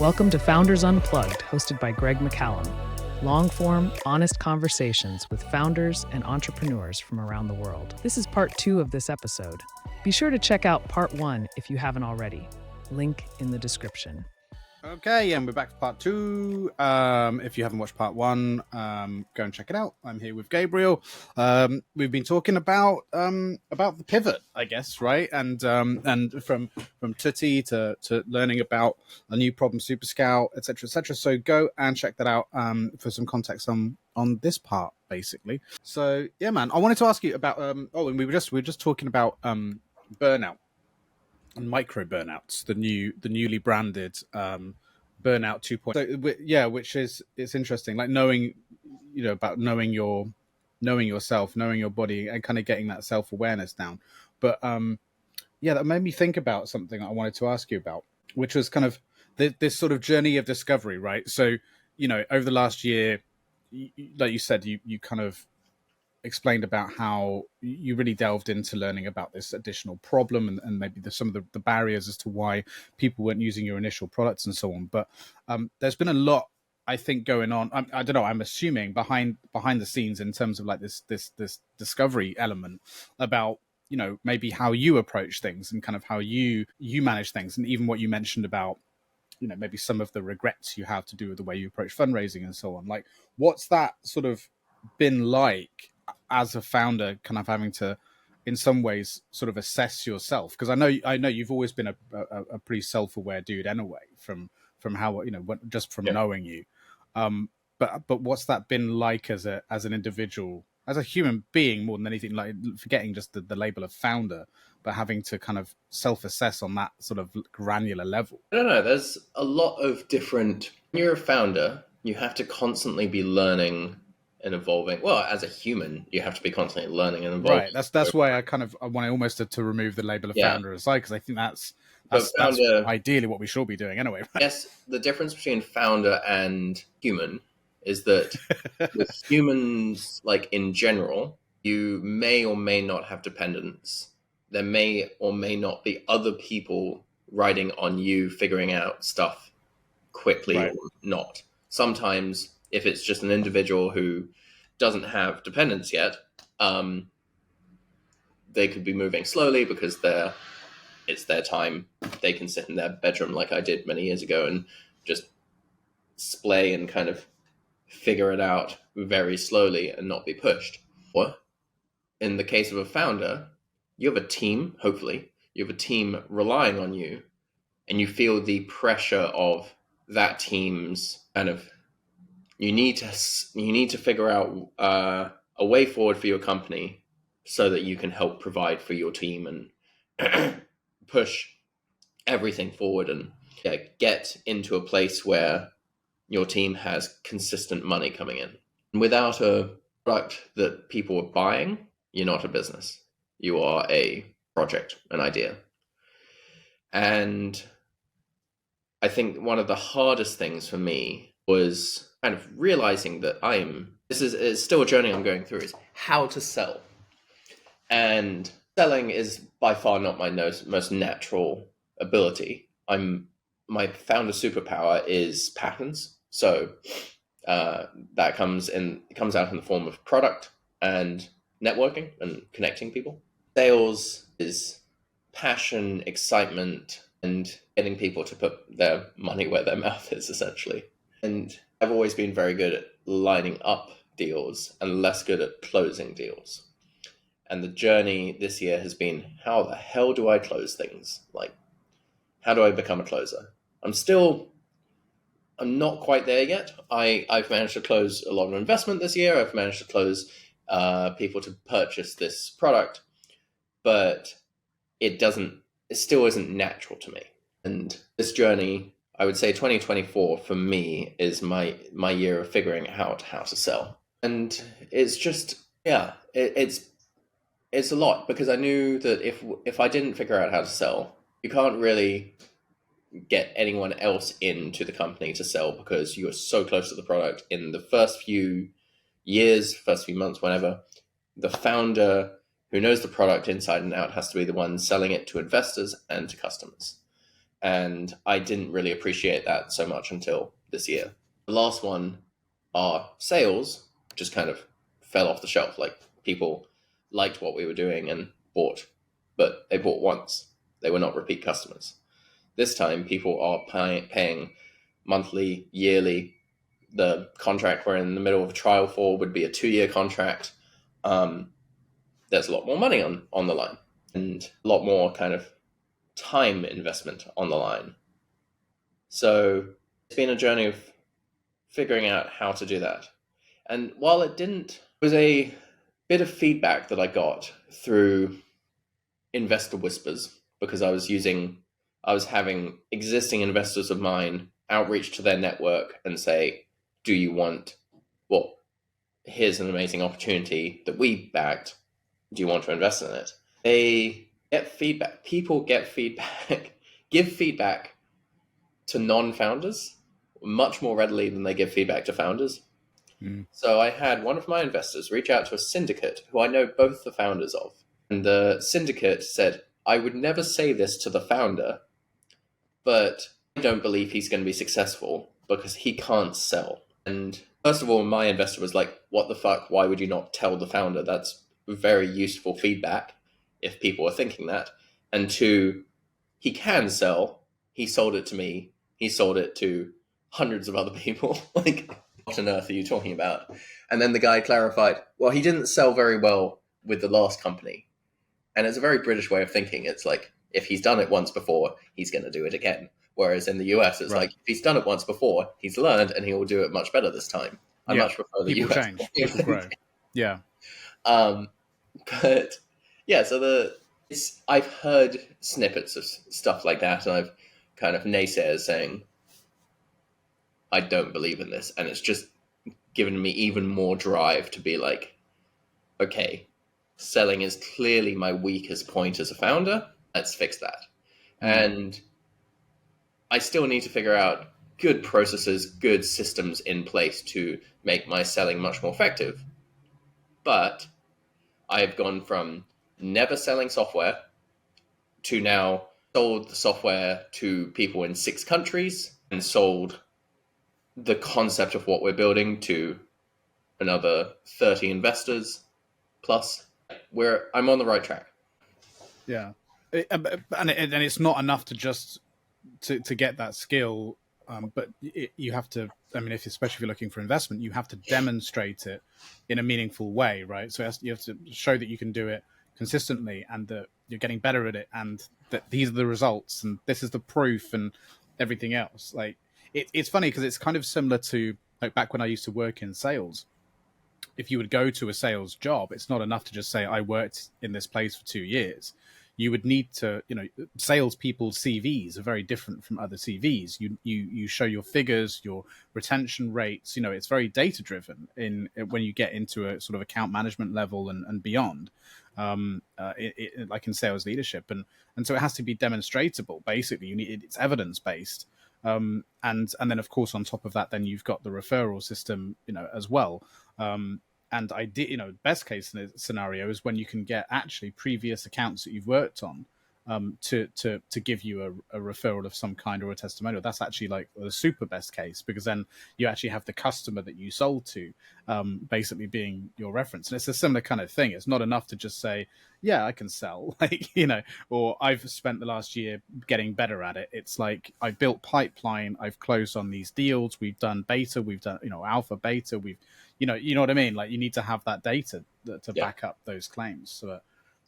Welcome to Founders Unplugged, hosted by Greg Mccallum. Long-form, honest conversations with founders and entrepreneurs from around the world. This is part 2 of this episode. Be sure to check out part 1 if you haven't already. Link in the description. Okay, and we're back to part 2. If you haven't watched part 1, go and check it out. I'm here with Gabriel. We've been talking about the pivot, I guess, right? And from Tutti to learning about a new problem, Super Scout, etc., etc. So go and check that out for some context on this part, basically. So yeah, man, I wanted to ask you about and we were just talking about burnout. And micro burnouts, the newly branded burnout 2.0. So, yeah, which is, it's interesting, like knowing, about knowing yourself, knowing your body, and kind of getting that self-awareness down. But yeah, that made me think about something I wanted to ask you about, which was kind of this sort of journey of discovery, right? So, over the last year, like you said, you kind of explained about how you really delved into learning about this additional problem and maybe some of the barriers as to why people weren't using your initial products and so on. But there's been a lot, I think, going on. I don't know, I'm assuming behind the scenes in terms of like this discovery element about, maybe how you approach things and kind of how you manage things. And even what you mentioned about, maybe some of the regrets you have to do with the way you approach fundraising and so on. Like, what's that sort of been like as a founder, kind of having to, in some ways, sort of assess yourself? Because I know you've always been a pretty self-aware dude anyway, from how, just from knowing you. But what's that been like as an individual, as a human being, more than anything, like forgetting just the label of founder, but having to kind of self-assess on that sort of granular level? I don't know. There's a lot of different. When you're a founder, you have to constantly be learning and evolving. Well, as a human, you have to be constantly learning and evolving. Right. That's why I want almost to remove the label of founder aside, because I think that's ideally what we should be doing anyway. Right? Yes, the difference between founder and human is that with humans, like in general, you may or may not have dependents. There may or may not be other people riding on you, figuring out stuff quickly or not. Sometimes, if it's just an individual who doesn't have dependents yet, they could be moving slowly because it's their time. They can sit in their bedroom like I did many years ago and just splay and kind of figure it out very slowly and not be pushed. Or in the case of a founder, you have a team, hopefully. You have a team relying on you, and you feel the pressure of that team's kind of. You need to figure out a way forward for your company so that you can help provide for your team and push everything forward and get into a place where your team has consistent money coming in. And without a product that people are buying, you're not a business. You are a project, an idea. And I think one of the hardest things for me was kind of realizing that it's still a journey I'm going through, is how to sell. And selling is by far not my most natural ability. My founder superpower is patterns. So that comes out in the form of product and networking and connecting people. Sales is passion, excitement, and getting people to put their money where their mouth is, essentially. And I've always been very good at lining up deals and less good at closing deals. And the journey this year has been, how the hell do I close things? Like, how do I become a closer? I'm not quite there yet. I've managed to close a lot of investment this year. I've managed to close people to purchase this product, but it still isn't natural to me. And this journey, I would say 2024 for me is my year of figuring out how to sell. And it's just, it's a lot, because I knew that if I didn't figure out how to sell, you can't really get anyone else into the company to sell, because you are so close to the product. In the first few years, first few months, whenever, the founder who knows the product inside and out has to be the one selling it to investors and to customers. And I didn't really appreciate that so much until this year. The last one, our sales just kind of fell off the shelf. Like, people liked what we were doing and bought, but they bought once. They were not repeat customers. This time, people are paying monthly, yearly. The contract we're in the middle of a trial for would be a 2-year contract. There's a lot more money on the line, and a lot more kind of time investment on the line. So it's been a journey of figuring out how to do that. And while it was a bit of feedback that I got through investor whispers, because I was having existing investors of mine outreach to their network and say, do you want, well, here's an amazing opportunity that we backed. Do you want to invest in it? They get feedback. People get feedback, give feedback to non-founders much more readily than they give feedback to founders. So I had one of my investors reach out to a syndicate who I know both the founders of. And the syndicate said, I would never say this to the founder, but I don't believe he's going to be successful because he can't sell. And first of all, my investor was like, what the fuck? Why would you not tell the founder? That's very useful feedback if people are thinking that. And 2, he can sell. He sold it to me. He sold it to hundreds of other people. Like, what on earth are you talking about? And then the guy clarified, well, he didn't sell very well with the last company. And it's a very British way of thinking. It's like, if he's done it once before, he's going to do it again. Whereas in the US, it's like, if he's done it once before, he's learned and he will do it much better this time. I much prefer the People US. change. People grow. Yeah. But yeah, so I've heard snippets of stuff like that, and I've kind of naysayers saying, I don't believe in this. And it's just given me even more drive to be like, okay, selling is clearly my weakest point as a founder. Let's fix that. And I still need to figure out good processes, good systems in place to make my selling much more effective. But I've gone from never selling software to now sold the software to people in 6 countries and sold the concept of what we're building to another 30 investors plus. I'm on the right track. Yeah. And it's not enough to just to get that skill, but you have to, I mean, especially if you're looking for investment, you have to demonstrate it in a meaningful way, right? So you have to show that you can do it consistently and that you're getting better at it and that these are the results and this is the proof and everything else. Like, it's funny because it's kind of similar to, like, back when I used to work in sales. If you would go to a sales job, it's not enough to just say, I worked in this place for 2 years. You would need to, salespeople's CVs are very different from other CVs. You show your figures, your retention rates. It's very data driven when you get into a sort of account management level and beyond, like in sales leadership, and so it has to be demonstratable. Basically, it's evidence based. And then of course on top of that, then you've got the referral system, as well. And I did, best case scenario is when you can get actually previous accounts that you've worked on to give you a referral of some kind or a testimonial. That's actually like the super best case, because then you actually have the customer that you sold to basically being your reference. And it's a similar kind of thing. It's not enough to just say, yeah, I can sell, or I've spent the last year getting better at it. It's like, I've built pipeline, I've closed on these deals, we've done beta, we've done, alpha, beta, we've, you know what I mean? Like, you need to have that data to back up those claims. So,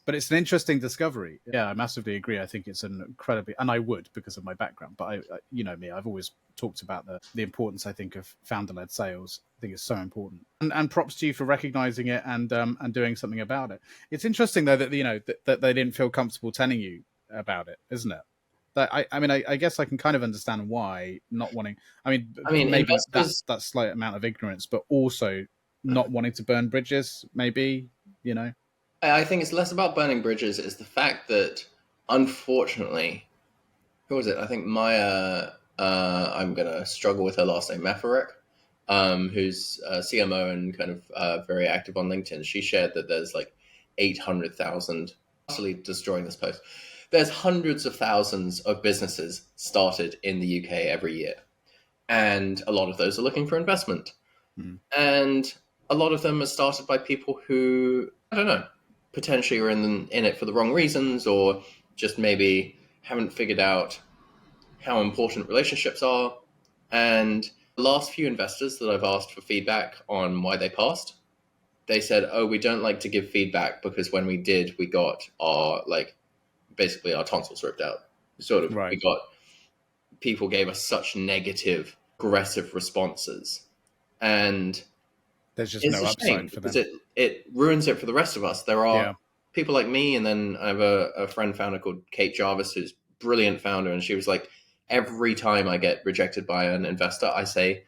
but it's an interesting discovery. Yeah, I massively agree. I think it's an incredibly, and I would because of my background, but I you know me, I've always talked about the importance, I think, of founder-led sales. I think it's so important. And props to you for recognizing it and doing something about it. It's interesting though that, that they didn't feel comfortable telling you about it, isn't it? I guess I can kind of understand why not wanting. I mean maybe investors, that slight amount of ignorance, but also not wanting to burn bridges. Maybe I think it's less about burning bridges. It's the fact that, unfortunately, who was it? I think Maya. I'm gonna struggle with her last name, Mafarek, who's CMO and kind of very active on LinkedIn. She shared that there's like 800,000. Utterly destroying this post. there's hundreds of thousands of businesses started in the UK every year. And a lot of those are looking for investment. And a lot of them are started by people who, I don't know, potentially are in it for the wrong reasons, or just maybe haven't figured out how important relationships are. And the last few investors that I've asked for feedback on why they passed, they said, oh, we don't like to give feedback because when we did, we got basically our tonsils ripped out. Right. We got, people gave us such negative, aggressive responses. And there's just no upside for them. It ruins it for the rest of us. There are people like me, and then I have a friend founder called Kate Jarvis, who's a brilliant founder, and she was like, every time I get rejected by an investor, I say,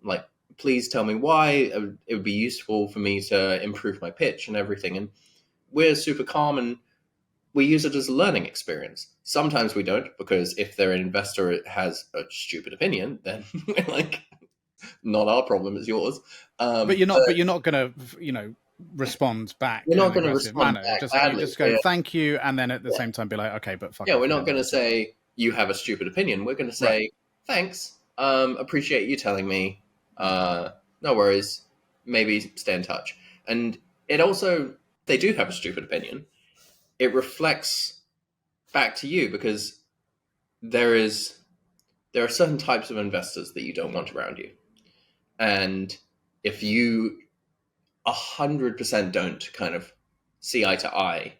like, please tell me why. It would be useful for me to improve my pitch and everything. And we're super calm, and we use it as a learning experience. Sometimes we don't, because if their investor has a stupid opinion, then we're like, not our problem, it's yours. But you're not going to, respond back. You're not going to respond back. You just go, thank you, and then at the same time be like, okay, but fuck. Yeah, we're not going to say you have a stupid opinion. We're going to say, thanks, appreciate you telling me. No worries. Maybe stay in touch. And it also, they do have a stupid opinion. It reflects back to you, because there are certain types of investors that you don't want around you. And if you 100% don't kind of see eye to eye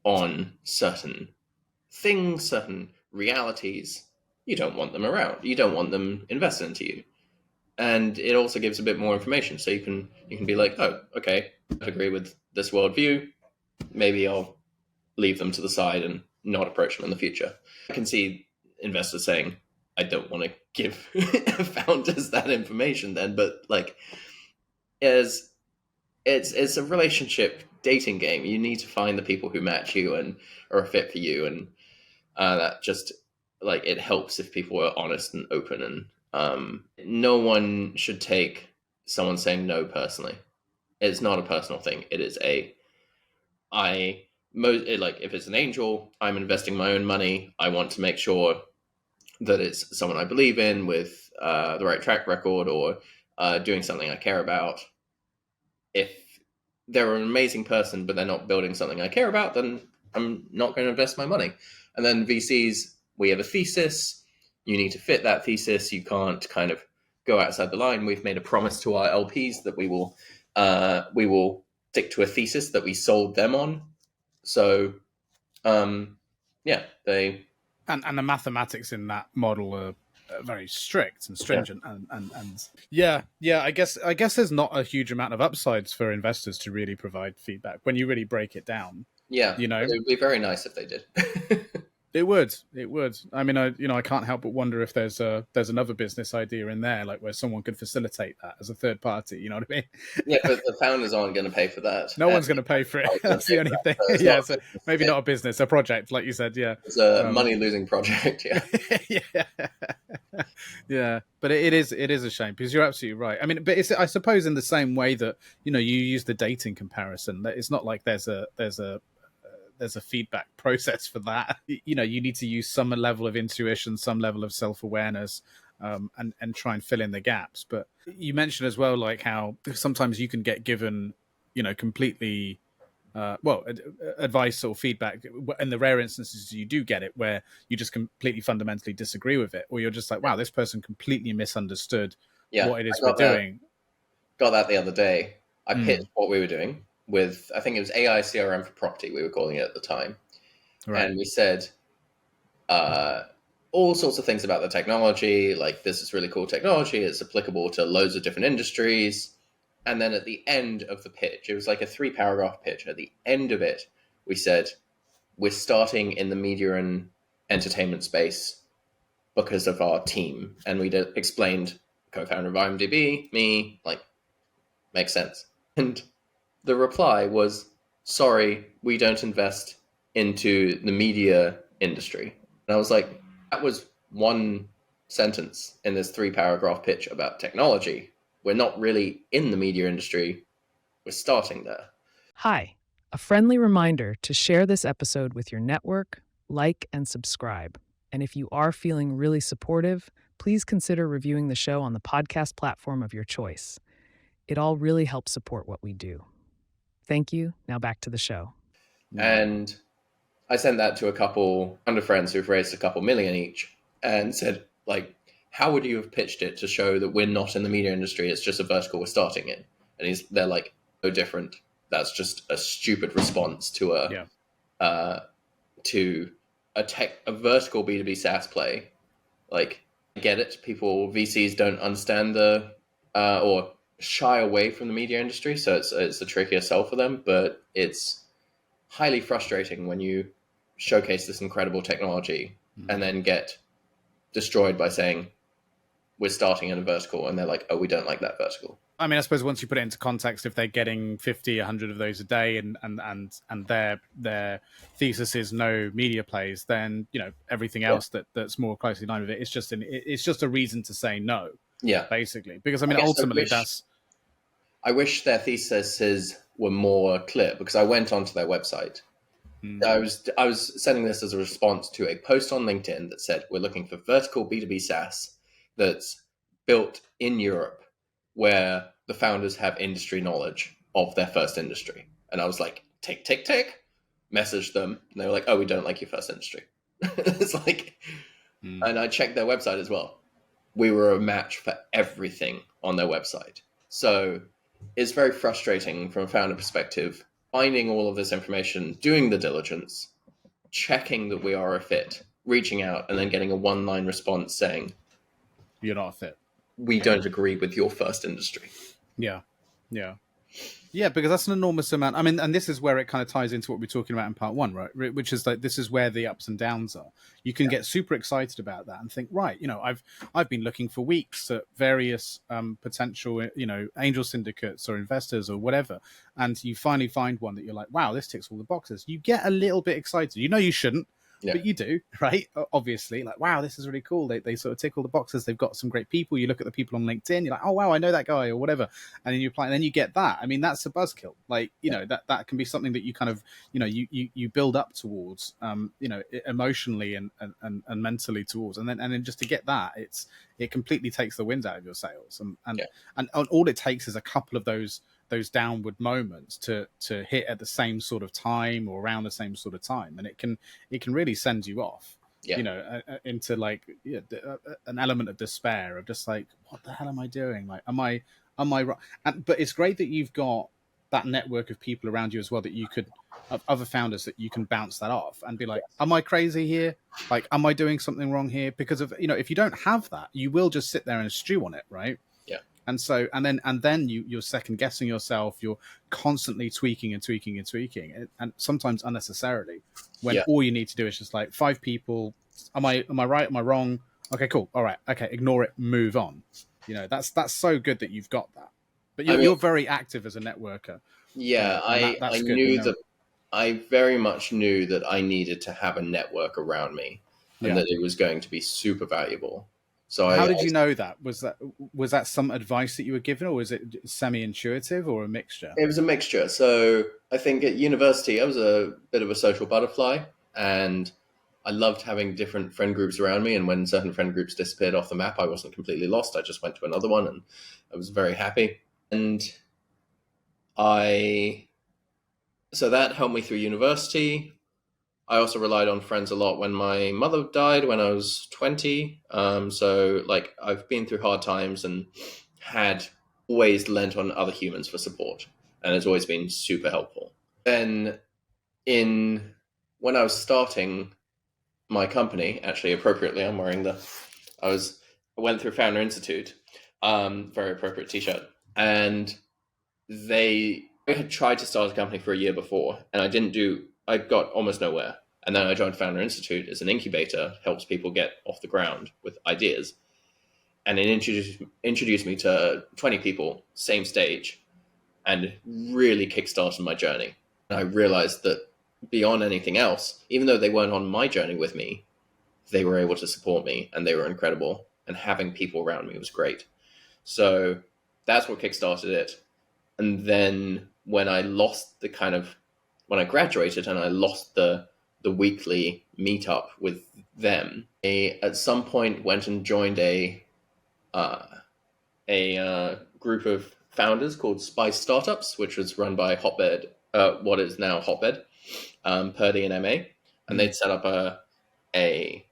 on certain things, certain realities, you don't want them around. You don't want them invested into you. And it also gives a bit more information. So you can be like, oh, okay, I agree with this worldview. Maybe I'll leave them to the side and not approach them in the future. I can see investors saying, I don't want to give founders that information then, but like, it's a relationship dating game. You need to find the people who match you and are a fit for you. And that just, like, it helps if people are honest and open, and no one should take someone saying no personally. It's not a personal thing. It is if it's an angel, I'm investing my own money. I want to make sure that it's someone I believe in with the right track record, or doing something I care about. If they're an amazing person, but they're not building something I care about, then I'm not going to invest my money. And then VCs, we have a thesis. You need to fit that thesis. You can't kind of go outside the line. We've made a promise to our LPs that we will stick to a thesis that we sold them on. So, they... And the mathematics in that model are very strict and stringent, I guess there's not a huge amount of upsides for investors to really provide feedback when you really break it down. Yeah, it would be very nice if they did. It would. I mean, I can't help but wonder if there's another business idea in there, like where someone could facilitate that as a third party. You know what I mean? Yeah, but the founders aren't going to pay for that. No one's going to pay for it. That's the only thing. So maybe not a business, a project, like you said. Yeah, it's a money-losing project. Yeah, yeah. But it is a shame, because you're absolutely right. I mean, but I suppose in the same way that you use the dating comparison, that it's not like there's a feedback process for that. You need to use some level of intuition, some level of self-awareness, and try and fill in the gaps. But you mentioned as well, like how sometimes you can get given, completely, advice or feedback. In the rare instances you do get it, where you just completely fundamentally disagree with it, or you're just like, wow, this person completely misunderstood what it is we're doing. Got that the other day. I pitched what we were doing with, I think it was AI CRM for property, we were calling it at the time. Right. And we said all sorts of things about the technology, like, this is really cool technology, it's applicable to loads of different industries. And then at the end of the pitch, it was like a 3-paragraph pitch. At the end of it, we said, we're starting in the media and entertainment space because of our team. And we explained co-founder of IMDb, me, like, makes sense. And the reply was, sorry, we don't invest into the media industry. And I was like, that was one sentence in this 3-paragraph pitch about technology. We're not really in the media industry. We're starting there. Hi, a friendly reminder to share this episode with your network, like, and subscribe. And if you are feeling really supportive, please consider reviewing the show on the podcast platform of your choice. It all really helps support what we do. Thank you. Now back to the show. And I sent that to a couple under friends who've raised a couple million each and said, like, how would you have pitched it to show that we're not in the media industry? It's just a vertical we're starting in. And they're like, no different. That's just a stupid response to a vertical B2B SaaS play. Like, I get it. VCs don't understand or shy away from the media industry. So it's a trickier sell for them, but it's highly frustrating when you showcase this incredible technology and then get destroyed by saying we're starting in a vertical, and they're like, oh, we don't like that vertical. I mean, I suppose once you put it into context, if they're getting 50, 100 of those a day and their thesis is no media plays, then, you know, everything else that's more closely aligned with it, it's just a reason to say no. Yeah. Basically. Because I mean, ultimately I wish their theses were more clear, because I went onto their website. I was sending this as a response to a post on LinkedIn that said, we're looking for vertical B2B SaaS that's built in Europe, where the founders have industry knowledge of their first industry. And I was like, tick, tick, tick, messaged them. And they were like, oh, we don't like your first industry. It's like, and I checked their website as well. We were a match for everything on their website. So it's very frustrating from a founder perspective, finding all of this information, doing the diligence, checking that we are a fit, reaching out, and then getting a one-line response saying, you're not a fit. We don't agree with your first industry. Yeah. Yeah, because that's an enormous amount. I mean, and this is where it kind of ties into what we're talking about in part one, right? Which is like, this is where the ups and downs are. You can get super excited about that and think, right, you know, I've been looking for weeks at various potential, you know, angel syndicates or investors or whatever. And you finally find one that you're like, wow, this ticks all the boxes. You get a little bit excited. You know, you shouldn't. Yeah. But you do, right? Obviously, like, wow, this is really cool. They sort of tick all the boxes. They've got some great people. You look at the people on LinkedIn, you're like, oh, wow, I know that guy or whatever. And then you apply, and then you get that. I mean, that's a buzzkill. Like, you know, that can be something that you kind of, you know, you build up towards, you know, emotionally and mentally towards. And then just to get that, it completely takes the wind out of your sails. And all it takes is a couple of those downward moments to hit at the same sort of time or around the same sort of time, and it can really send you off, you know, into like an element of despair of just like, what the hell am I doing? Like, am I right? But it's great that you've got that network of people around you as well, that you could, of other founders, that you can bounce that off and be like, am I crazy here? Like, am I doing something wrong here? Because of, you know, if you don't have that, you will just sit there and stew on it, right? And so, and then you're second guessing yourself. You're constantly tweaking and sometimes unnecessarily. When all you need to do is just like, 5 people. Am I right? Am I wrong? Okay, cool. All right. Okay, ignore it. Move on. You know, that's so good that you've got that. But you're very active as a networker. Yeah, I knew that. I very much knew that I needed to have a network around me, and that it was going to be super valuable. So how did you know that? Was that some advice that you were given, or was it semi-intuitive, or a mixture? It was a mixture. So I think at university, I was a bit of a social butterfly, and I loved having different friend groups around me. And when certain friend groups disappeared off the map, I wasn't completely lost. I just went to another one, and I was very happy. And so that helped me through university. I also relied on friends a lot when my mother died when I was 20. So like, I've been through hard times and had always lent on other humans for support. And it's always been super helpful. Then when I was starting my company, actually appropriately, I went through Founder Institute, very appropriate t-shirt. And I had tried to start a company for a year before, and I got almost nowhere. And then I joined Founder Institute as an incubator, helps people get off the ground with ideas. And it introduced me to 20 people, same stage, and really kickstarted my journey. And I realized that beyond anything else, even though they weren't on my journey with me, they were able to support me, and they were incredible. And having people around me was great. So that's what kickstarted it. And then when I graduated and I lost the the weekly meetup with them. At some point went and joined a group of founders called Spice Startups, which was run by Hotbed, what is now Hotbed, Purdy and MA, and they'd set up a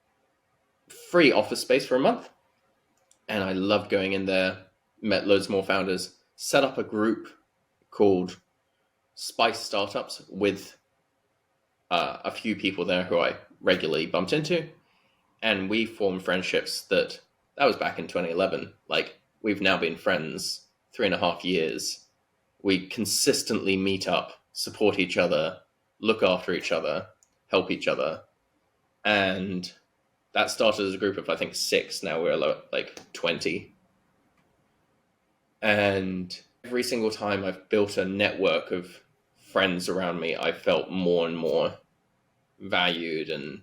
free office space for a month, and I loved going in there. Met loads more founders. Set up a group called Spice Startups with a few people there who I regularly bumped into, and we formed friendships that was back in 2011. Like, we've now been friends 3.5 years. We consistently meet up, support each other, look after each other, help each other, and that started as a group of, I think, 6. Now we're like 20. And every single time I've built a network of friends around me, I felt more and more valued and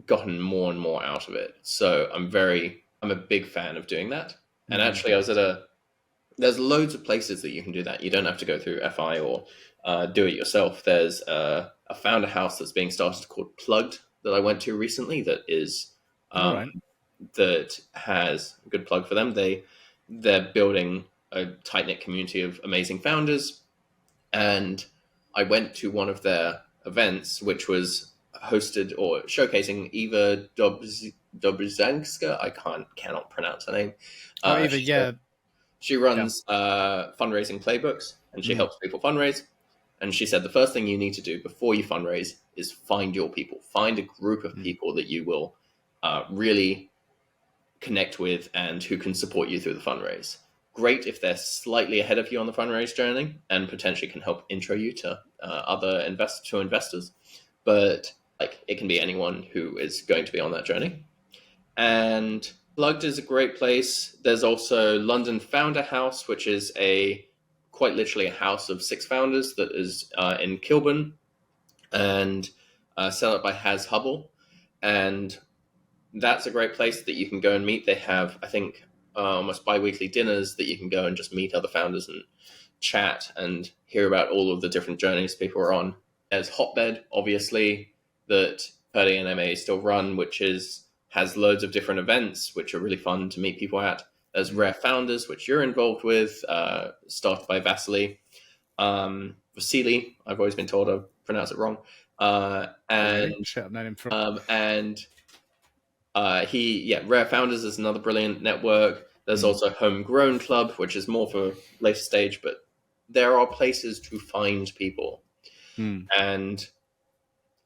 gotten more and more out of it. So I'm a big fan of doing that. And actually, I was there's loads of places that you can do that. You don't have to go through FI or do it yourself. There's a founder house that's being started called Plugged that I went to recently that is that has a good plug for them. They're building a tight-knit community of amazing founders, and I went to one of their events, which was hosted or showcasing Eva Dobrzyńska. I cannot pronounce her name. She runs fundraising playbooks, and she helps people fundraise. And she said the first thing you need to do before you fundraise is find your people. Find a group of people that you will really connect with and who can support you through the fundraise. Great if they're slightly ahead of you on the fundraise journey and potentially can help intro you to other investors. But like, it can be anyone who is going to be on that journey. And Plugged is a great place. There's also London Founder House, which is quite literally a house of 6 founders that is in Kilburn and set up by Has Hubble. And that's a great place that you can go and meet. They have, I think, almost bi-weekly dinners that you can go and just meet other founders and chat and hear about all of the different journeys people are on. There's Hotbed, obviously, that Purdy and MA still run, which has loads of different events, which are really fun to meet people at. There's Rare Founders, which you're involved with, started by Vasily. Vasily, I've always been told I pronounce it wrong. Rare Founders is another brilliant network. There's also Homegrown Club, which is more for later stage, but there are places to find people. And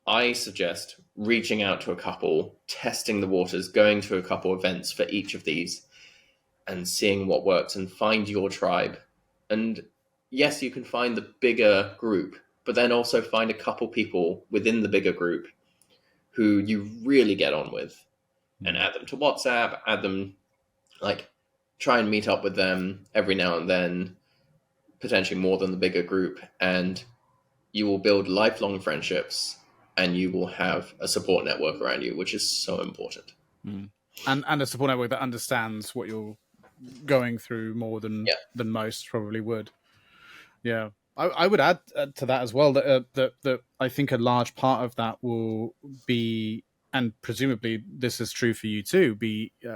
I suggest reaching out to a couple, testing the waters, going to a couple events for each of these and seeing what works, and find your tribe. And yes, you can find the bigger group, but then also find a couple people within the bigger group who you really get on with and add them to WhatsApp, try and meet up with them every now and then, potentially more than the bigger group, and you will build lifelong friendships and you will have a support network around you, which is so important. And a support network that understands what you're going through more than most probably would. Yeah. I would add to that as well that I think a large part of that will be, and presumably this is true for you too,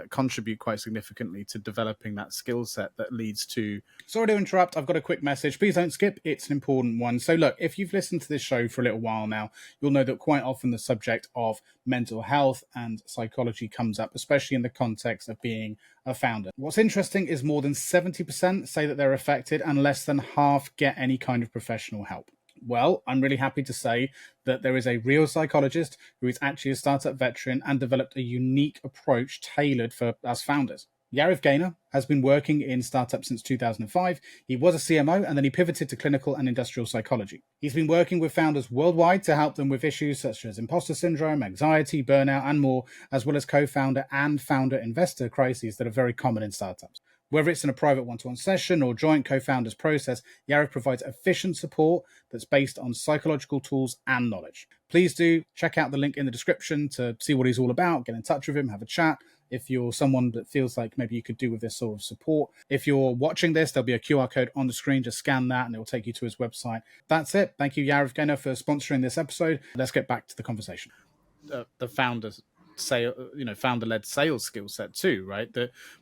contribute quite significantly to developing that skill set that leads to... Sorry to interrupt, I've got a quick message. Please don't skip, it's an important one. So look, if you've listened to this show for a little while now, you'll know that quite often the subject of mental health and psychology comes up, especially in the context of being a founder. What's interesting is more than 70% say that they're affected and less than half get any kind of professional help. Well, I'm really happy to say that there is a real psychologist who is actually a startup veteran and developed a unique approach tailored for us founders. Yariv Gaynor has been working in startups since 2005. He was a CMO and then he pivoted to clinical and industrial psychology. He's been working with founders worldwide to help them with issues such as imposter syndrome, anxiety, burnout, and more, as well as co-founder and founder investor crises that are very common in startups. Whether it's in a private one-to-one session or joint co-founders process, Yariv provides efficient support that's based on psychological tools and knowledge. Please do check out the link in the description to see what he's all about, get in touch with him, have a chat, if you're someone that feels like maybe you could do with this sort of support. If you're watching this, there'll be a QR code on the screen. Just scan that and it will take you to his website. That's it. Thank you, Yariv Gainer, for sponsoring this episode. Let's get back to the conversation. The founder-led sales skill set too, right?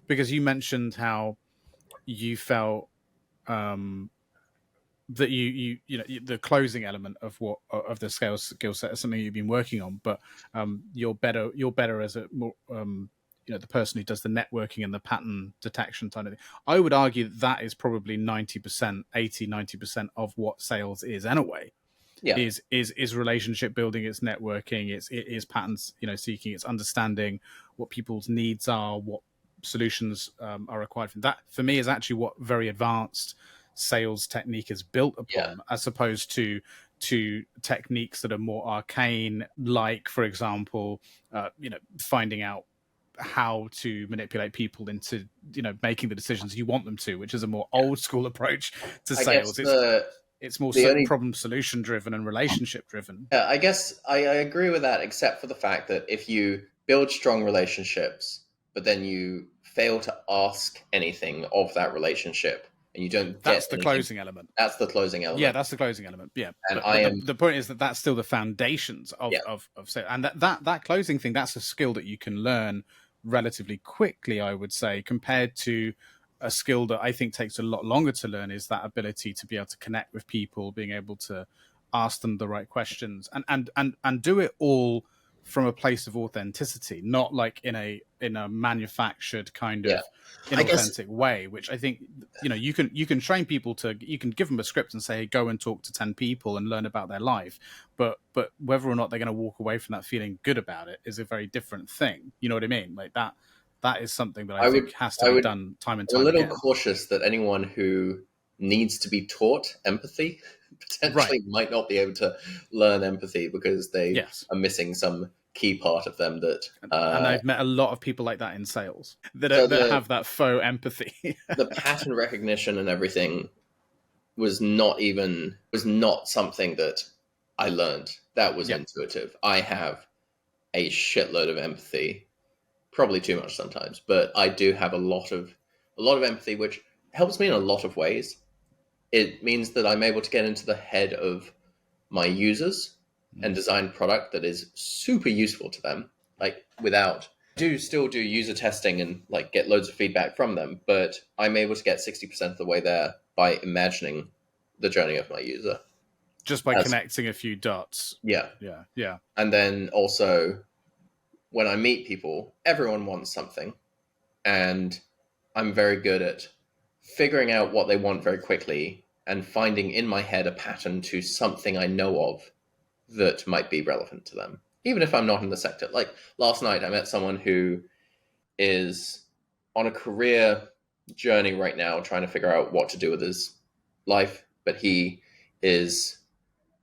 Because you mentioned how you felt that you know the closing element of the sales skill set is something you've been working on, but you're better as a more the person who does the networking and the pattern detection kind of thing. I would argue that is probably 90% of what sales is anyway. Yeah. Is relationship building, it's networking, it is patterns, seeking, it's understanding what people's needs are, what solutions are required from that. For me, is actually what very advanced sales technique is built upon, as opposed to techniques that are more arcane, like, for example, finding out how to manipulate people into making the decisions you want them to, which is a more old school approach to sales. It's more problem solution driven and relationship driven. Yeah, I guess I agree with that, except for the fact that if you build strong relationships, but then you fail to ask anything of that relationship, and you don't get that's the closing element. That's the closing element. Yeah, that's the closing element. Yeah, and the point is that that's still the foundations of sales, and that closing thing, that's a skill that you can learn relatively quickly, I would say, compared to a skill that I think takes a lot longer to learn, is that ability to be able to connect with people, being able to ask them the right questions, and do it all from a place of authenticity, not like in a manufactured kind of inauthentic way, which I think you can train people to, you can give them a script and say, hey, go and talk to 10 people and learn about their life, but whether or not they're going to walk away from that feeling good about it is a very different thing. You know what I mean? Like that is something that I think has to be done time and time again. I'm a little cautious that anyone who needs to be taught empathy potentially might not be able to learn empathy because they are missing some key part of them that and I've met a lot of people like that in sales that have that faux empathy. The pattern recognition and everything was not something that I learned. That was intuitive. I have a shitload of empathy, probably too much sometimes, but I do have a lot of empathy, which helps me in a lot of ways. It means that I'm able to get into the head of my users and design product that is super useful to them. Like still do user testing and like get loads of feedback from them, but I'm able to get 60% of the way there by imagining the journey of my user. Just by connecting a few dots. Yeah. Yeah. And then also when I meet people, everyone wants something, and I'm very good at figuring out what they want very quickly and finding in my head a pattern to something I know of that might be relevant to them, even if I'm not in the sector. Like last night, I met someone who is on a career journey right now, trying to figure out what to do with his life, but he is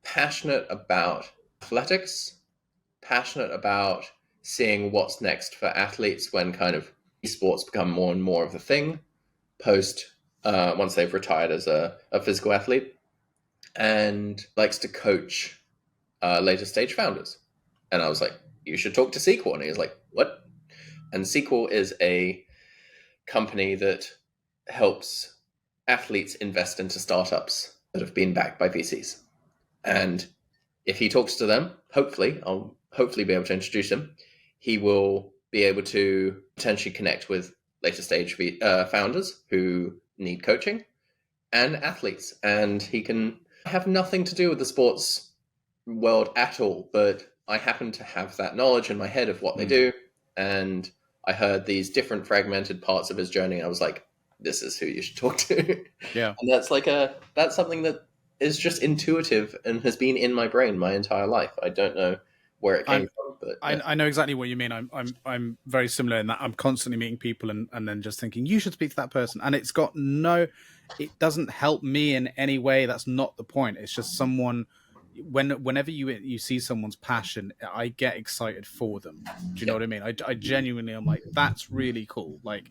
passionate about athletics, passionate about seeing what's next for athletes when kind of esports become more and more of a thing once they've retired as a physical athlete, and likes to coach later stage founders. And I was like, you should talk to Sequel. And he was like, what? And Sequel is a company that helps athletes invest into startups that have been backed by VCs. And if he talks to them, I'll hopefully be able to introduce him. He will be able to potentially connect with later stage founders who need coaching and athletes. And he can have nothing to do with the sports world at all, but I happen to have that knowledge in my head of what they do. And I heard these different fragmented parts of his journey. And I was like, this is who you should talk to. Yeah. And that's something that is just intuitive and has been in my brain my entire life. I don't know where it came from, but I know exactly what you mean. I'm very similar in that I'm constantly meeting people and then just thinking you should speak to that person, and it doesn't help me in any way. That's not the point. It's just someone whenever you see someone's passion, I get excited for them. Do you know what I mean? I genuinely am like, that's really cool. Like,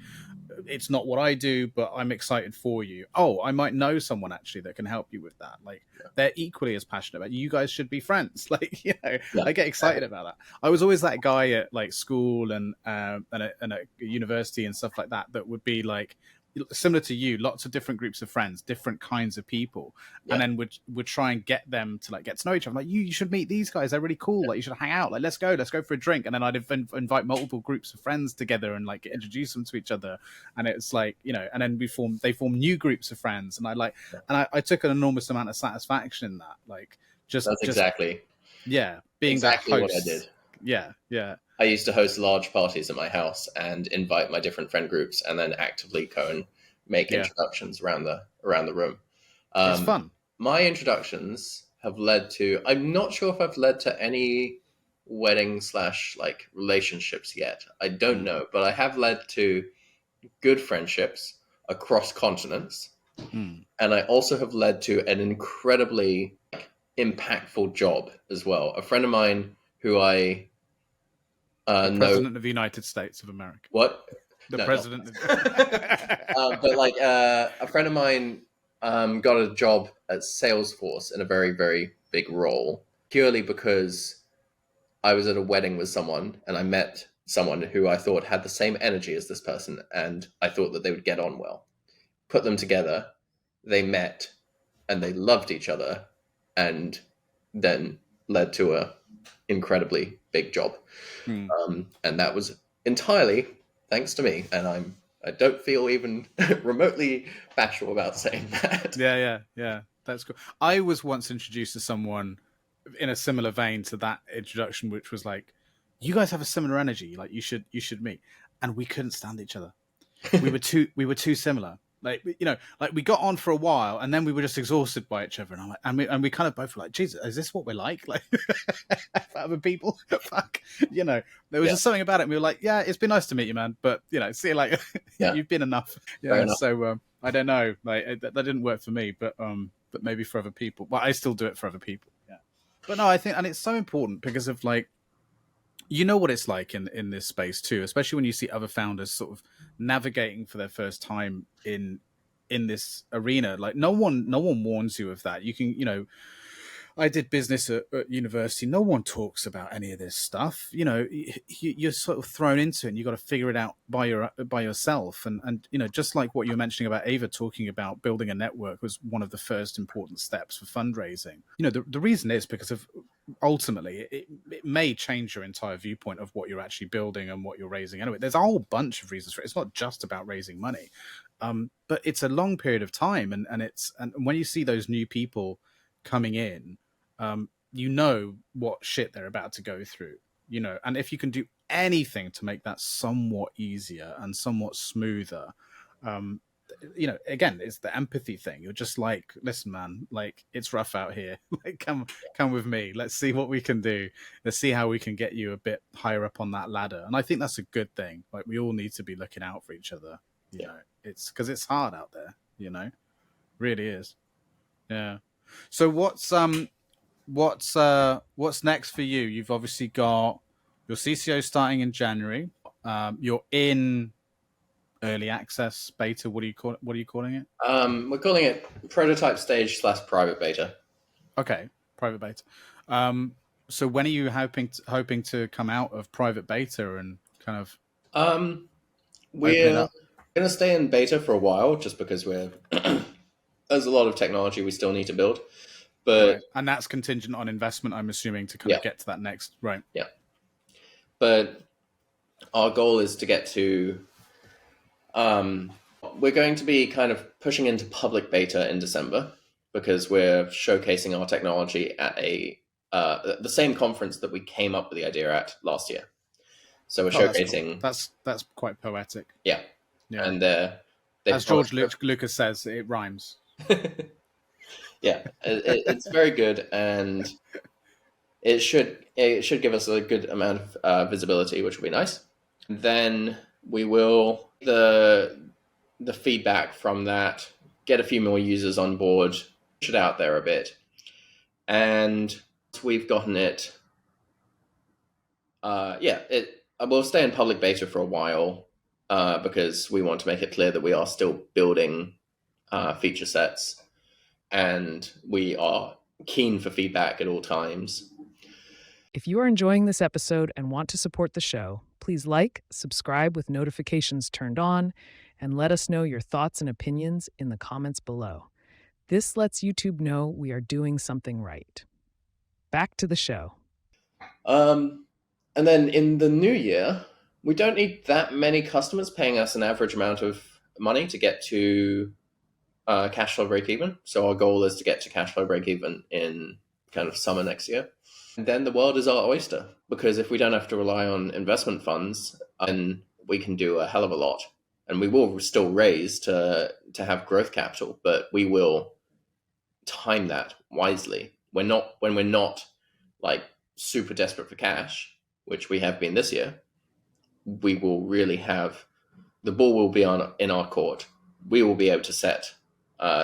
it's not what I do, but I'm excited for you. Oh, I might know someone actually that can help you with that. Like, they're equally as passionate about you. You guys should be friends. Like, I get excited about that. I was always that guy at like school and at university and stuff like that would be like, similar to you, lots of different groups of friends, different kinds of people, and then would try and get them to like get to know each other. I'm like, you should meet these guys, they're really cool. Like, you should hang out. Like, let's go for a drink. And then I'd invite multiple groups of friends together and like introduce them to each other. And it's like, and then they form new groups of friends. And I took an enormous amount of being exactly that host. what I did. Yeah. I used to host large parties at my house and invite my different friend groups, and then actively go and make introductions around the room. It's fun. My introductions have led to, I'm not sure if I've led to any wedding / like relationships yet. I don't know, but I have led to good friendships across continents. And I also have led to an incredibly impactful job as well. A friend of mine who I President of the United States of America. What? The president. But like a friend of mine got a job at Salesforce in a very, very big role, purely because I was at a wedding with someone and I met someone who I thought had the same energy as this person, and I thought that they would get on well. Put them together, they met, and they loved each other, and then led to a incredibly big job. And that was entirely thanks to me, and I don't feel even remotely bashful about saying that. Yeah, that's cool. I was once introduced to someone in a similar vein to that introduction, which was like, you guys have a similar energy, like you should meet. And we couldn't stand each other. We were too similar. Like, like we got on for a while, and then we were just exhausted by each other. And I'm like, and we kind of both were like, Jesus, is this what we're like? Like, for other people? Fuck, there was just something about it. And we were like, yeah, it's been nice to meet you, man. But see you later. You've been enough. So I don't know. Like that didn't work for me, but maybe for other people. Well, I still do it for other people. Yeah. But no, I think, and it's so important because of like, what it's like in this space too, especially when you see other founders sort of navigating for their first time in this arena. Like no one warns you of that. You can, I did business at university. No one talks about any of this stuff. You're sort of thrown into it, and you got to figure it out by yourself. And just like what you were mentioning about Ava talking about building a network was one of the first important steps for fundraising. The reason is because of ultimately it may change your entire viewpoint of what you're actually building and what you're raising. Anyway, there's a whole bunch of reasons for it. It's not just about raising money, but it's a long period of time, and when you see those new people coming in, what shit they're about to go through, and if you can do anything to make that somewhat easier and somewhat smoother, again, it's the empathy thing. You're just like, listen, man, like it's rough out here. Like, come with me. Let's see what we can do. Let's see how we can get you a bit higher up on that ladder. And I think that's a good thing. Like, we all need to be looking out for each other. It's because it's hard out there. Really is. Yeah. So what's next for you? You've obviously got your CCO starting in January. You're in early access beta. What are you calling it? We're calling it prototype stage / private beta. Okay, private beta. So when are you hoping to come out of private beta and kind of? We're going to stay in beta for a while, just because there's a lot of technology we still need to build. But right. And that's contingent on investment, I'm assuming, to kind of get to that next, right? Yeah. But our goal is to get to, we're going to be kind of pushing into public beta in December, because we're showcasing our technology at the same conference that we came up with the idea at last year. So we're showcasing. That's quite poetic. Yeah. And as George Lucas says, it rhymes. Yeah, it's very good, and it should give us a good amount of visibility, which will be nice. Then we will the feedback from that, get a few more users on board, push it out there a bit, And we've gotten it. It will stay in public beta for a while because we want to make it clear that we are still building feature sets, and we are keen for feedback at all times. If you are enjoying this episode and want to support the show, please like, subscribe with notifications turned on, and let us know your thoughts and opinions in the comments below. This lets YouTube know we are doing something right. Back to the show. And then in the new year, we don't need that many customers paying us an average amount of money to get to cash flow break even. So our goal is to get to cash flow break even in kind of summer next year. And then the world is our oyster, because if we don't have to rely on investment funds, then we can do a hell of a lot. And we will still raise to have growth capital, but we will time that wisely. When we're not like super desperate for cash, which we have been this year, we will really have the ball will be in our court. We will be able to set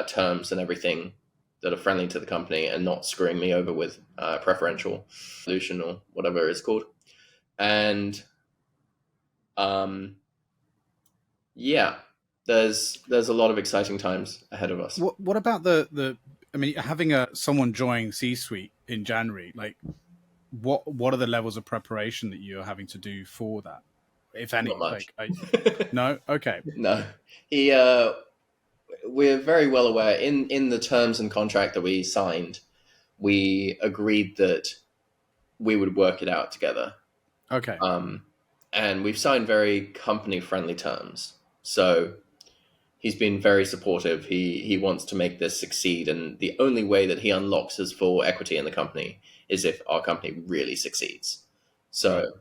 terms and everything that are friendly to the company and not screwing me over with preferential solution or whatever it's called. And there's a lot of exciting times ahead of us. What about having someone join C-suite in January, like what are the levels of preparation that you're having to do for that, if any? Not much. No? Okay. No. We're very well aware in the terms and contract that we signed, we agreed that we would work it out together. Okay. And we've signed very company friendly terms. So he's been very supportive. He wants to make this succeed. And the only way that he unlocks his full equity in the company is if our company really succeeds. So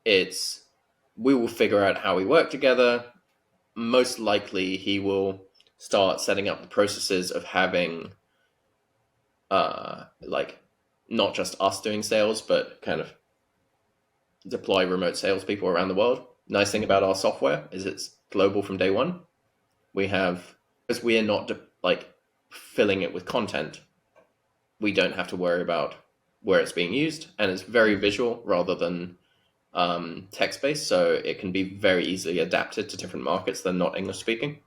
we will figure out how we work together. Most likely he will start setting up the processes of having not just us doing sales, but kind of deploy remote salespeople around the world. Nice thing about our software is it's global from day one. Because we are not filling it with content, we don't have to worry about where it's being used, and it's very visual rather than text-based, so it can be very easily adapted to different markets than not English speaking.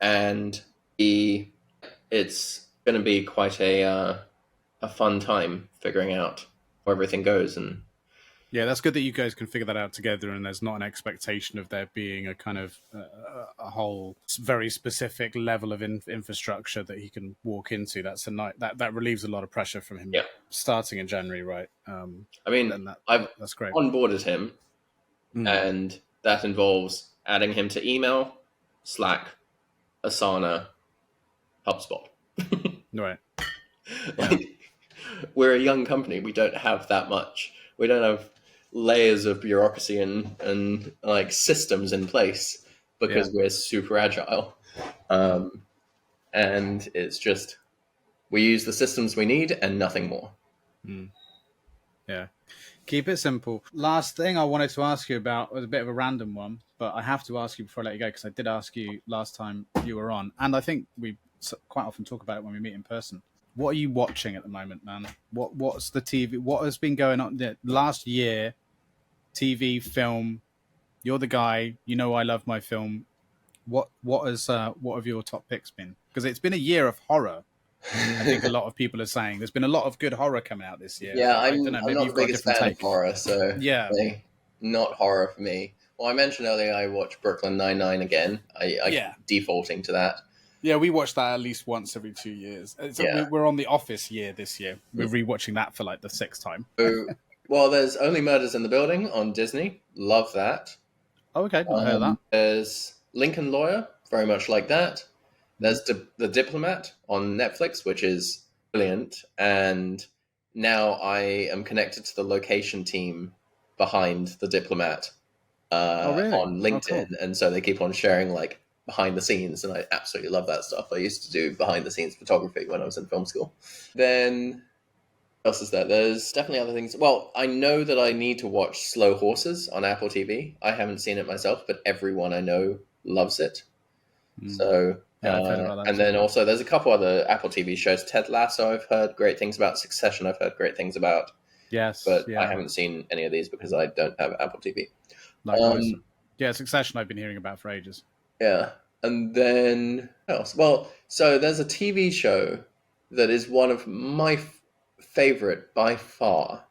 And it's going to be quite a fun time figuring out where everything goes. And yeah, that's good that you guys can figure that out together, and there's not an expectation of there being a kind of a whole very specific level of infrastructure that he can walk into. That's that relieves a lot of pressure from him starting in January, right? That's great. Onboarded him, and that involves adding him to email, Slack, Asana, HubSpot. Right. We're a young company. We don't have that much. We don't have layers of bureaucracy and like systems in place because we're super agile. And it's just, we use the systems we need and nothing more. Yeah. Keep it simple. Last thing I wanted to ask you about was a bit of a random one, but I have to ask you before I let you go, because I did ask you last time you were on, and I think we quite often talk about it when we meet in person. What are you watching at the moment, man? What's the TV? What has been going on last year? TV, film. You're the guy. You know I love my film. What have your top picks been? Because it's been a year of horror. I think a lot of people are saying there's been a lot of good horror coming out this year. Yeah, I'm not the biggest fan of horror, so yeah, not horror for me. Well, I mentioned earlier I watched Brooklyn Nine-Nine again. I defaulting to that. Yeah, we watch that at least once every 2 years. We're on the Office year this year. We're rewatching that for like the 6th time. Well, there's Only Murders in the Building on Disney. Love that. Oh, okay, I heard that. There's Lincoln Lawyer, very much like that. There's The Diplomat on Netflix, which is brilliant. And now I am connected to the location team behind The Diplomat on LinkedIn. Cool. And so they keep on sharing like behind the scenes, and I absolutely love that stuff. I used to do behind the scenes photography when I was in film school. Then what else is there? There's definitely other things. Well, I know that I need to watch Slow Horses on Apple TV. I haven't seen it myself, but everyone I know loves it. So Yeah, I've heard about that And too. then also there's a couple other Apple TV shows. Ted Lasso, I've heard great things about. Succession, I've heard great things about. Yes, But I yeah, haven't seen any of these because I don't have Apple TV. likewise. Yeah, Succession I've been hearing about for ages. Yeah. And then what else? Well, so there's a TV show that is one of my favorite by far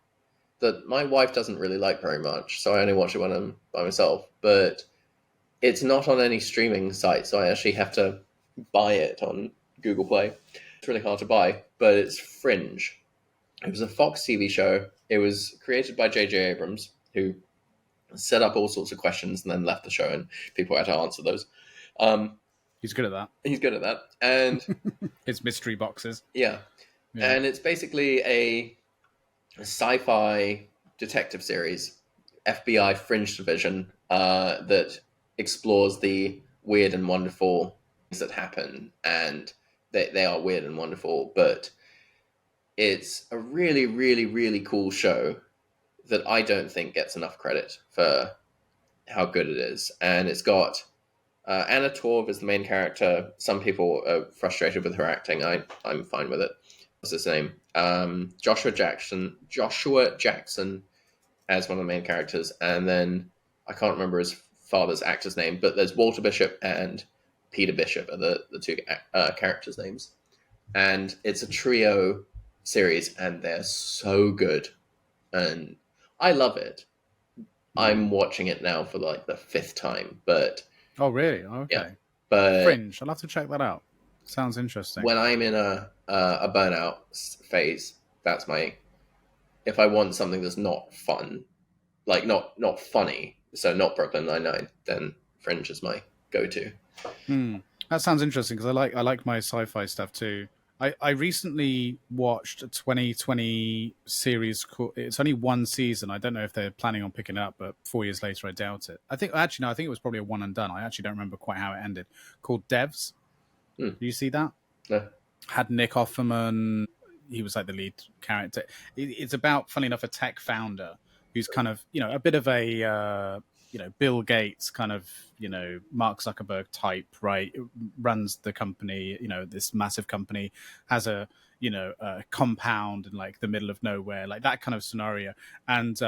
that my wife doesn't really like very much. So I only watch it when I'm by myself. But it's not on any streaming site, so I actually have to buy it on Google Play. It's really hard to buy, but it's Fringe. It was a Fox TV show. It was created by J.J. Abrams, who set up all sorts of questions and then left the show, and people had to answer those. He's good at that. He's good at that. And His mystery boxes. yeah. And it's basically a sci-fi detective series, FBI Fringe Division, that explores the weird and wonderful things that happen. And they are weird and wonderful, but it's a really, really, really cool show that I don't think gets enough credit for how good it is. And it's got Anna Torv as the main character. Some people are frustrated with her acting. I'm fine with it. What's his name? Joshua Jackson as one of the main characters. And then I can't remember his father's actor's name, but there's Walter Bishop and Peter Bishop are the two characters' names. And it's a trio series, and they're so good. And I love it. I'm watching it now for like the 5th time, but... Oh, really? Okay. Yeah, but Fringe. I'll have to check that out. Sounds interesting. when I'm in a burnout phase, that's my... If I want something that's not fun, like not funny, so not Brooklyn Nine-Nine, then Fringe is my go-to. That sounds interesting because I like my sci-fi stuff too. I recently watched a 2020 series called, it's only one season. I don't know if they're planning on picking it up, but 4 years later, I doubt it. I think it was probably a one and done. I actually don't remember quite how it ended. Called Devs. Do you see that? No. Had Nick Offerman. He was like the lead character. It's about, funny enough, a tech founder who's kind of, a bit of a, Bill Gates kind of, Mark Zuckerberg type, right? Runs the company, this massive company, has a compound in like the middle of nowhere, like that kind of scenario, and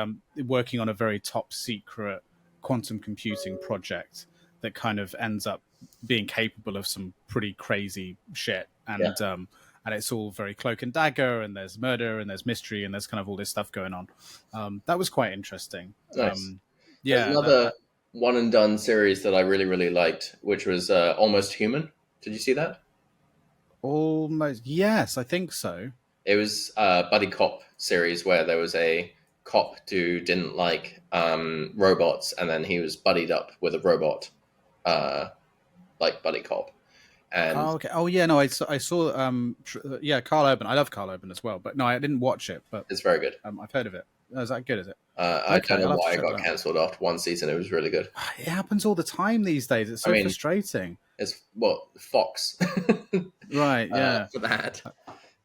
working on a very top secret quantum computing project that kind of ends up being capable of some pretty crazy shit. And and it's all very cloak and dagger, and there's murder and there's mystery and there's kind of all this stuff going on. That was quite interesting. Nice. Yeah, There's another one and done series that I really, really liked, which was Almost Human. Did you see that? Almost, yes, I think so. It was a buddy cop series where there was a cop who didn't like robots, and then he was buddied up with a robot, like buddy cop. And okay. Oh yeah, no, I saw Carl Urban. I love Carl Urban as well, but no, I didn't watch it. But it's very good. I've heard of it. Oh, is that good? Is it? I don't know why it got cancelled after one season. It was really good. It happens all the time these days. It's so frustrating. It's Fox, right? Yeah, for that.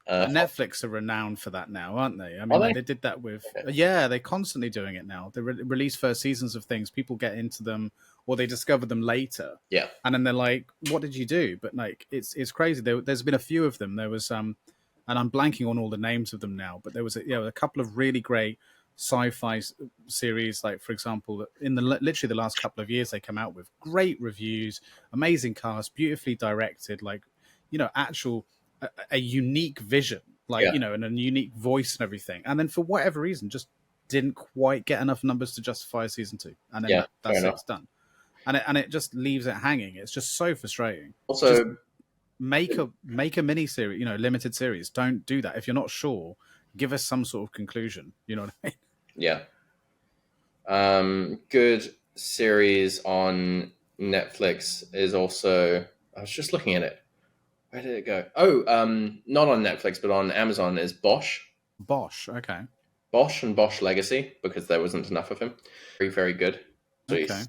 Netflix are renowned for that now, aren't they? I mean, they did that with they're constantly doing it now. They release first seasons of things, people get into them, or they discover them later. Yeah, and then they're like, "What did you do?" But like, it's crazy. There's been a few of them. There was and I'm blanking on all the names of them now, but there was a couple of really great sci-fi series, like for example, in literally the last couple of years they come out with great reviews, amazing cast, beautifully directed, like actual a unique vision, like and a unique voice and everything, and then for whatever reason just didn't quite get enough numbers to justify a season 2, and then that's it's done, and it just leaves it hanging. It's just so frustrating. Also, just make a mini series, limited series. Don't do that if you're not sure. Give us some sort of conclusion. You know what I mean? Yeah. Good series on Netflix is also... I was just looking at it. Where did it go? Oh, not on Netflix, but on Amazon is Bosch. Bosch, okay. Bosch and Bosch Legacy, because there wasn't enough of him. Very, very good. So he's,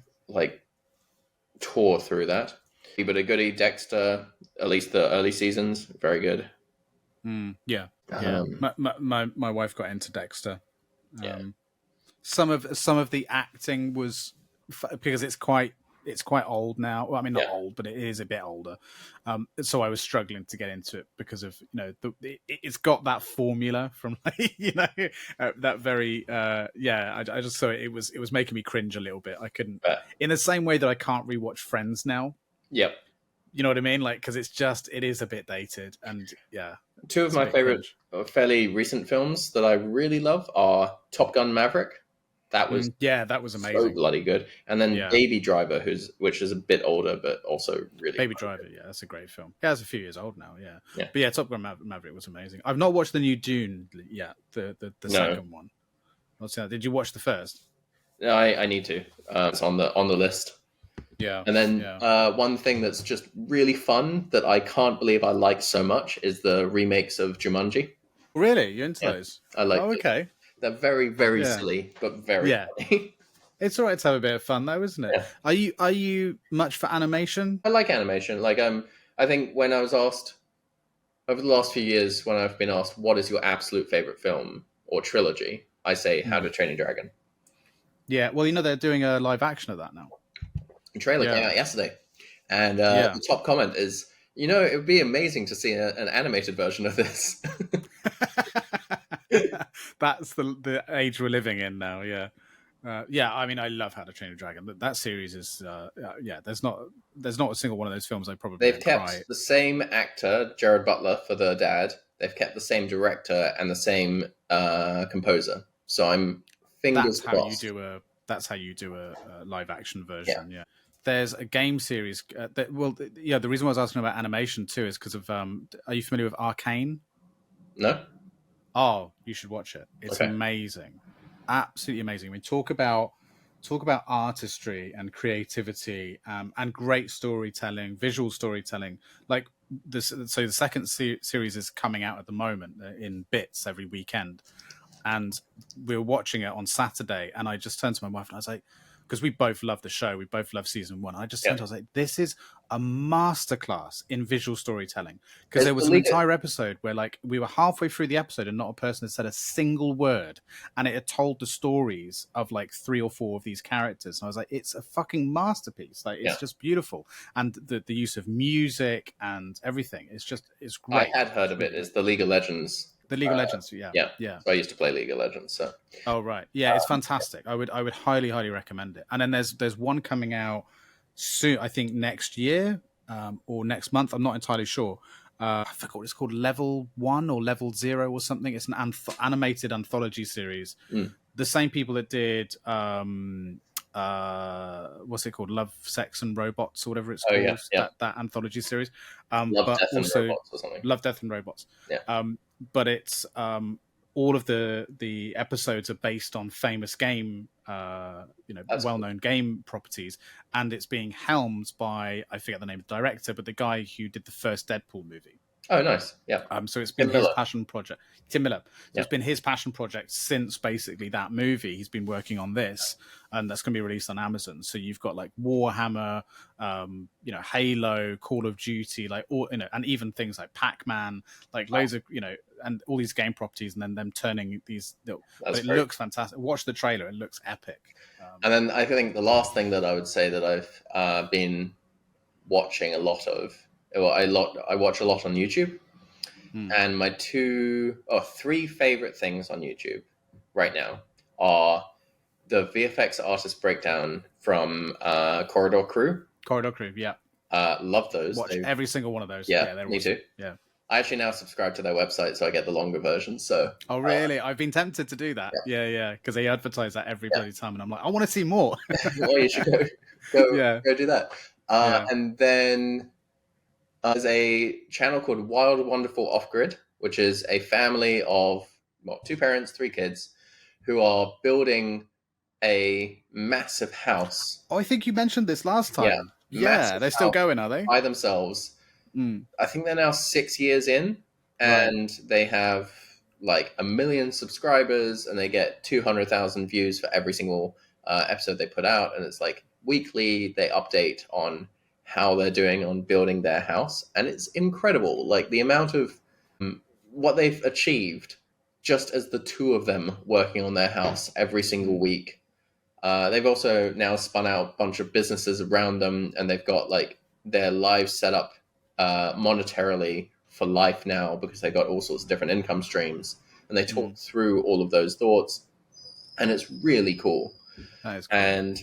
tore through that. But a goodie, Dexter, at least the early seasons, very good. Yeah. My wife got into Dexter. Yeah. Some of the acting was because it's quite it's quite old now. Well, I mean, not Yeah. old, but it is a bit older. So I was struggling to get into it because of, it's got that formula from like, that very, I just saw it. It was making me cringe a little bit. I couldn't, in the same way that I can't rewatch Friends now. Yep. You know what I mean? Like, because it is a bit dated, and yeah. Two of my favorite, fairly recent films that I really love are Top Gun Maverick. That was that was amazing, so bloody good. And then Baby Driver, which is a bit older, but also really Baby Driver. Good. Yeah, that's a great film. Yeah, it's a few years old now. Yeah. But yeah, Top Gun Maverick was amazing. I've not watched the new Dune yet. The second one. Did you watch the first? No, I need to. It's on the list. Yeah. And then one thing that's just really fun that I can't believe I like so much is the remakes of Jumanji. Really? You're into those? I like okay. They're very, very silly, but very funny. It's all right to have a bit of fun, though, isn't it? Yeah. Are you much for animation? I like animation. Like I think when I was asked over the last few years, when I've been asked what is your absolute favorite film or trilogy, I say How to Train a Dragon. Yeah, well, they're doing a live action of that now. The trailer came out yesterday, and the top comment is, it would be amazing to see an animated version of this. That's the age we're living in now. Yeah. I mean, I love How to Train a Dragon. That series is, there's not a single one of those films I probably they've kept the same actor, Jared Butler, for the dad. They've kept the same director and the same composer. So I'm fingers crossed. That's how you do a live action version. Yeah. There's a game series. The reason why I was asking about animation too is because of. Are you familiar with Arcane? No. Oh, you should watch it. It's amazing, absolutely amazing. I mean, talk about artistry and creativity, and great storytelling, visual storytelling. Like this. So the second series is coming out at the moment in bits every weekend, and we were watching it on Saturday. And I just turned to my wife and I was like, because we both love the show, we both love season 1. I just turned to her, I was like, this is a masterclass in visual storytelling. Because there was an entire episode where like we were halfway through the episode and not a person had said a single word, and it had told the stories of like 3 or 4 of these characters. And I was like, it's a fucking masterpiece. Like it's just beautiful. And the use of music and everything, it's great. I had heard of it. It's the League of Legends. The League of Legends, yeah. So I used to play League of Legends. So. Oh right, yeah, it's fantastic. I would highly recommend it. And then there's one coming out soon. I think next year or next month. I'm not entirely sure. I forgot what it's called. Level 1 or Level 0 or something. It's an animated anthology series. The same people that did what's it called? Love, Sex and Robots or whatever it's called. That anthology series. Love, Death and Robots or something. Love, Death and Robots. Yeah. But it's all of the episodes are based on famous game, well-known game properties, and it's being helmed by, I forget the name of the director, but the guy who did the first Deadpool movie. Oh, nice. Yeah. So it's been his passion project. Tim Miller. So it's been his passion project since basically that movie. He's been working on this, and that's going to be released on Amazon. So you've got like Warhammer, Halo, Call of Duty, like all, and even things like Pac-Man, like loads of, and all these game properties, and then them turning these. It looks fantastic. Watch the trailer; it looks epic. And then I think the last thing that I would say that I've been watching a lot of. I watch a lot on YouTube, and my 3 favorite things on YouTube right now are the VFX artist breakdown from Corridor Crew. Corridor Crew, yeah. Love those. Watch every single one of those. Yeah, they're me awesome. too. Yeah. I actually now subscribe to their website, so I get the longer version. So. Oh really? I've been tempted to do that. Yeah, because they advertise that every bloody time, and I'm like, I want to see more. Well, you should go do that. And then. There's a channel called Wild Wonderful Off Grid, which is a family of 2 parents, 3 kids, who are building a massive house. Oh, I think you mentioned this last time. Yeah, they're still going, are they? By themselves. I think they're now 6 years in, and they have like 1 million subscribers, and they get 200,000 views for every single episode they put out. And it's like weekly, they update on how they're doing on building their house, and it's incredible, like the amount of what they've achieved just as the 2 of them working on their house every single week. They've also now spun out a bunch of businesses around them, and they've got like their lives set up monetarily for life now because they got all sorts of different income streams, and they talk through all of those thoughts, and it's really cool. That is cool. And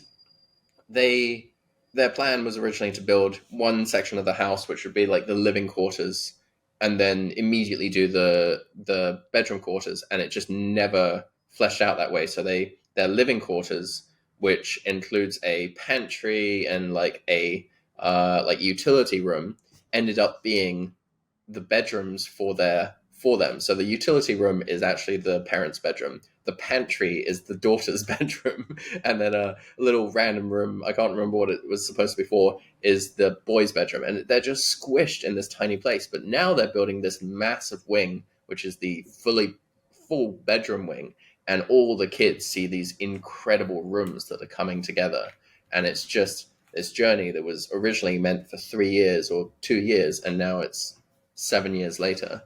their plan was originally to build one section of the house, which would be like the living quarters, and then immediately do the bedroom quarters, and it just never fleshed out that way. So their living quarters, which includes a pantry and like a like utility room, ended up being the bedrooms for them. So the utility room is actually the parents' bedroom. The pantry is the daughter's bedroom. And then a little random room, I can't remember what it was supposed to be for, is the boys' bedroom. And they're just squished in this tiny place. But now they're building this massive wing, which is the full bedroom wing. And all the kids see these incredible rooms that are coming together. And it's just this journey that was originally meant for 3 years or 2 years. And now it's 7 years later.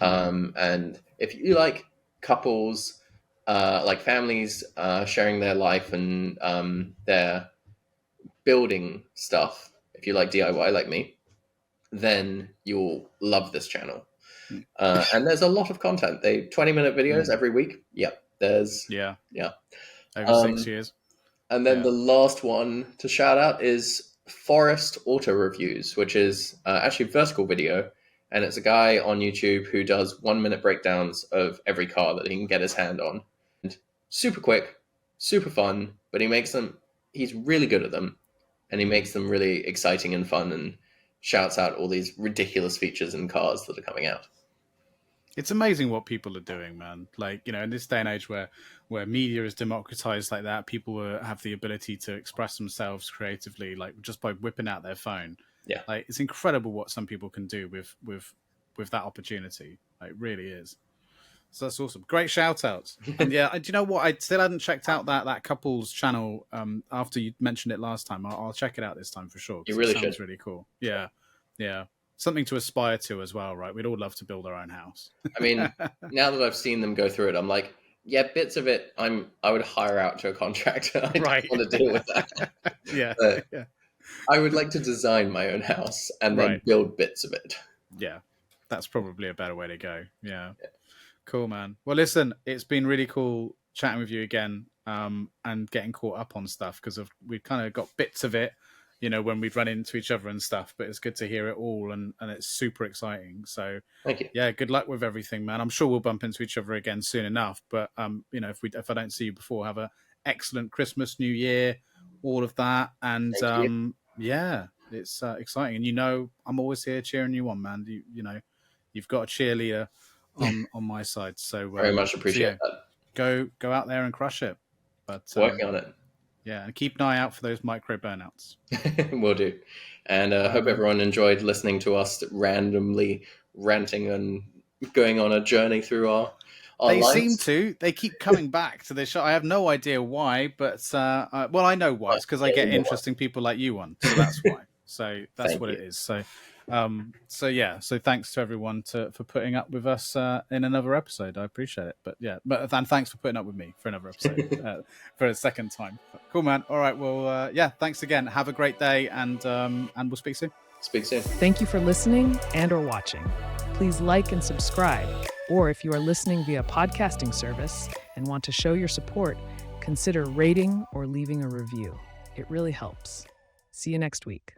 And if you like couples, like families sharing their life and their building stuff, if you like DIY like me, then you'll love this channel. And there's a lot of content. 20-minute videos every week. Yep. There's over 6 years. And then the last one to shout out is Forest Auto Reviews, which is actually a vertical video. And it's a guy on YouTube who does 1-minute breakdowns of every car that he can get his hand on. And super quick, super fun, but he's really good at them. And he makes them really exciting and fun and shouts out all these ridiculous features in cars that are coming out. It's amazing what people are doing, man. Like, in this day and age where media is democratized like that, people have the ability to express themselves creatively, like just by whipping out their phone. Yeah, like it's incredible what some people can do with that opportunity. Like, it really is. So that's awesome. Great shout outs. And do you know what? I still hadn't checked out that couple's channel after you mentioned it last time. I'll check it out this time for sure. You really it sounds should. really cool. Yeah. Something to aspire to as well, right? We'd all love to build our own house. I mean, now that I've seen them go through it, I'm like, yeah, bits of it I would hire out to a contractor. I don't want to deal with that. Yeah. I would like to design my own house and then build bits of it. Yeah, that's probably a better way to go. Yeah. Cool, man. Well, listen, it's been really cool chatting with you again and getting caught up on stuff because we've kind of got bits of it, when we've run into each other and stuff, but it's good to hear it all and it's super exciting. So thank you. Yeah, good luck with everything, man. I'm sure we'll bump into each other again soon enough, but if I don't see you before, have a excellent Christmas, New Year, all of that. And it's exciting. And I'm always here cheering you on, man. You've got a cheerleader on my side. So very much appreciate that. Go out there and crush it. But working on it. Yeah, and keep an eye out for those micro burnouts. Will do. And hope everyone enjoyed listening to us randomly ranting and going on a journey through our lives. Seem to. They keep coming back to this show. I have no idea why, but I know why. It's because I get interesting people like you on, so that's why. So that's what it is. So thanks to everyone for putting up with us in another episode. I appreciate it. But thanks for putting up with me for another episode for a second time. Cool, man. All right. Well, thanks again. Have a great day, and we'll speak soon. Speak soon. Thank you for listening and/or watching. Please like and subscribe. Or if you are listening via podcasting service and want to show your support, consider rating or leaving a review. It really helps. See you next week.